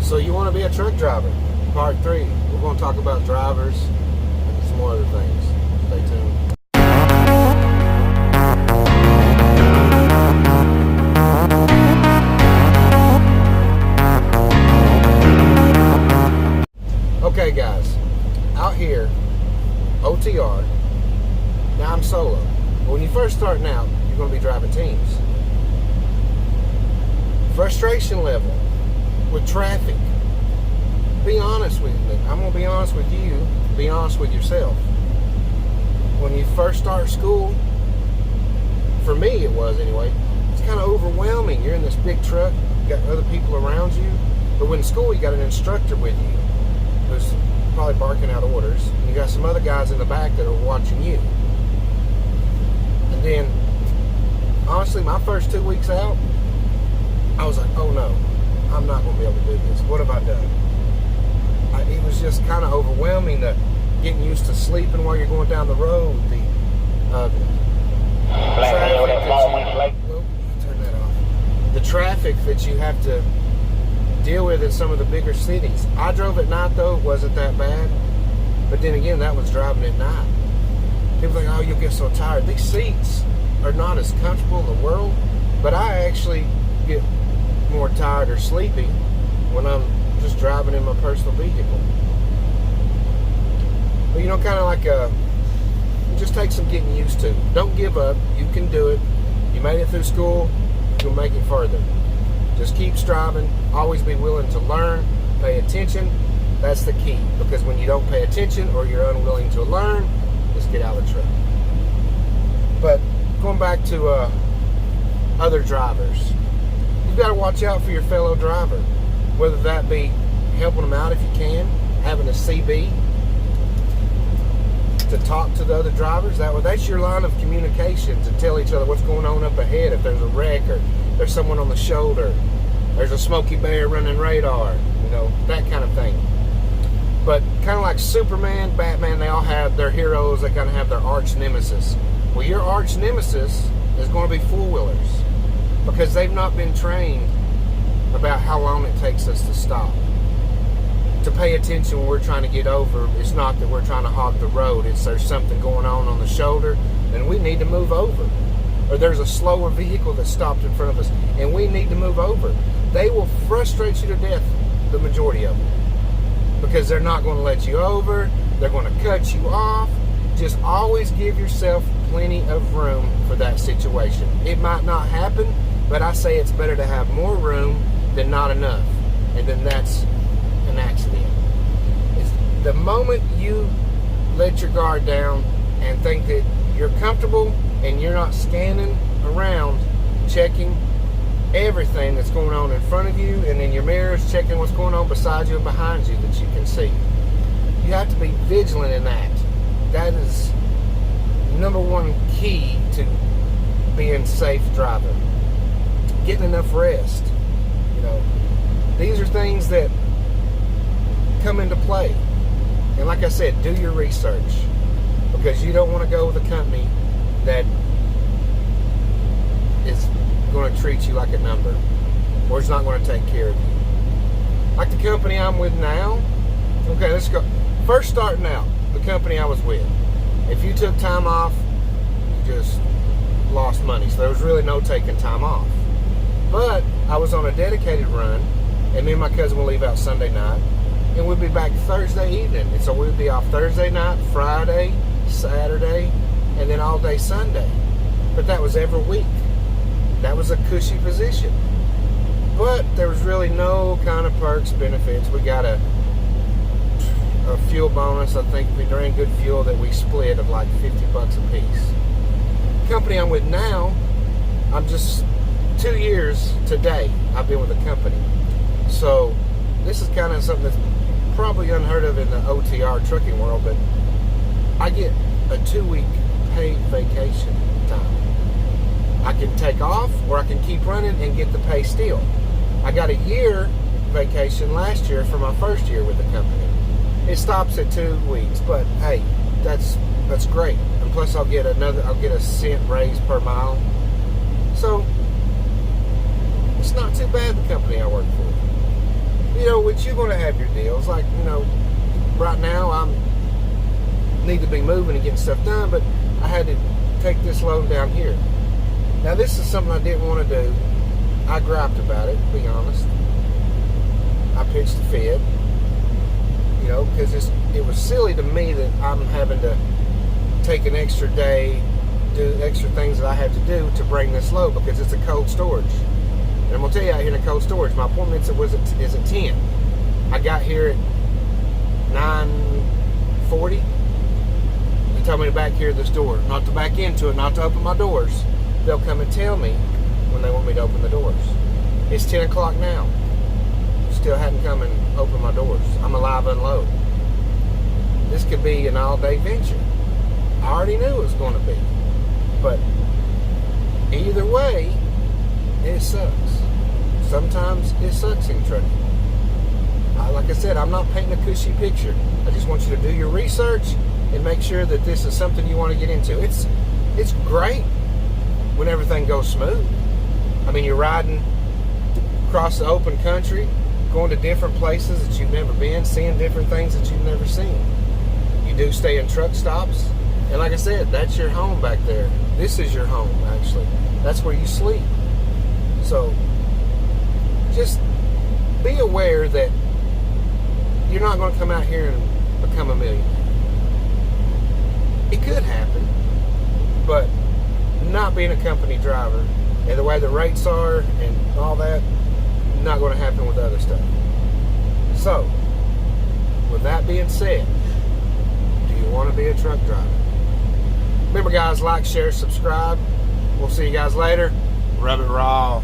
So you want to be a truck driver? Part 3. We're going to talk about drivers and some more other things. Stay tuned. Okay guys, out here, OTR, now I'm solo. But when you first starting out, you're going to be driving teams. Frustration level with traffic. Be honest with me. I'm going to be honest with you. Be honest with yourself. When you first start school, for me it was anyway, it's kind of overwhelming. You're in this big truck, you got other people around you. But when in school, you got an instructor with you who's probably barking out orders. And you got some other guys in the back that are watching you. And then, honestly, my first 2 weeks out, I was like, oh no, I'm not going to be able to do this. What have I done? It was just kind of overwhelming, getting used to sleeping while you're going down the road. The turn that off. The traffic that you have to deal with in some of the bigger cities. I drove at night though, it wasn't that bad. But then again, that was driving at night. People think, oh, you'll get so tired. These seats are not as comfortable in the world, but I actually get more tired or sleepy when I'm just driving in my personal vehicle. But you know, kind of like it just takes some getting used to. Don't give up. You can do it. You made it through school, you'll make it further. Just keep striving. Always be willing to learn. Pay attention. That's the key. Because when you don't pay attention or you're unwilling to learn, just get out of the truck. But going back to other drivers, you've got to watch out for your fellow driver. Whether that be helping them out if you can, having a CB to talk to the other drivers. That's your line of communication to tell each other what's going on up ahead. If there's a wreck or there's someone on the shoulder, there's a smoky bear running radar, you know, that kind of thing. But kind of like Superman, Batman, they all have their heroes. They kind of have their arch nemesis. Well, your arch nemesis is going to be four-wheelers because they've not been trained about how long it takes us to stop. To pay attention when we're trying to get over. It's not that we're trying to hog the road. It's there's something going on the shoulder and we need to move over. Or there's a slower vehicle that stopped in front of us and we need to move over. They will frustrate you to death, the majority of them. Because they're not going to let you over. They're going to cut you off. Just always give yourself plenty of room for that situation. It might not happen, but I say it's better to have more room than not enough. And then that's an accident. It's the moment you let your guard down and think that you're comfortable and you're not scanning around, checking everything that's going on in front of you, and in your mirrors, checking what's going on beside you and behind you that you can see. You have to be vigilant in that. That is number one key to being safe driving. Getting enough rest. You know, these are things that come into play. And like I said, do your research, because you don't want to go with a company that is going to treat you like a number or is not going to take care of you. Like the company I'm with now. Okay, let's go. First starting out, the company I was with. If you took time off, you just lost money. So there was really no taking time off. But I was on a dedicated run, and me and my cousin would leave out Sunday night, and we'd be back Thursday evening. And so we'd be off Thursday night, Friday, Saturday, and then all day Sunday. But that was every week. That was a cushy position. But there was really no kind of perks, benefits. We got a fuel bonus. I think we drank good fuel that we split of like $50 a piece. The company I'm with now, I'm just 2 years today I've been with the company. So this is kind of something that's probably unheard of in the OTR trucking world, but I get a 2-week paid vacation time. I can take off or I can keep running and get the pay still. I got a year vacation last year for my first year with the company. It stops at 2 weeks, but hey, that's great. And plus I'll get a cent raise per mile. So it's not too bad, the company I work for. You know, we but you're going to have your deals. Like, right now I need to be moving and getting stuff done, but I had to take this load down here. Now, this is something I didn't want to do. I griped about it, to be honest. I pitched a fit, because it was silly to me that I'm having to take an extra day, do extra things that I have to do to bring this load, because it's a cold storage. And I'm going to tell you, out here in the cold storage, my appointment is at 10. I got here at 9:40. They told me to back here at this door, not to back into it, not to open my doors. They'll come and tell me when they want me to open the doors. It's 10 o'clock now. Still hadn't come and opened my doors. I'm a live unload. This could be an all-day venture. I already knew it was going to be. But either way, it sucks. Sometimes it sucks in trucking. Like I said, I'm not painting a cushy picture. I just want you to do your research and make sure that this is something you want to get into. It's great when everything goes smooth. I mean, you're riding across the open country, going to different places that you've never been, seeing different things that you've never seen. You do stay in truck stops. And like I said, that's your home back there. This is your home, actually. That's where you sleep. So, just be aware that you're not going to come out here and become a millionaire. It could happen, but not being a company driver and the way the rates are and all that, not going to happen with other stuff. So, with that being said, do you want to be a truck driver? Remember, guys, like, share, subscribe. We'll see you guys later. Rub it raw.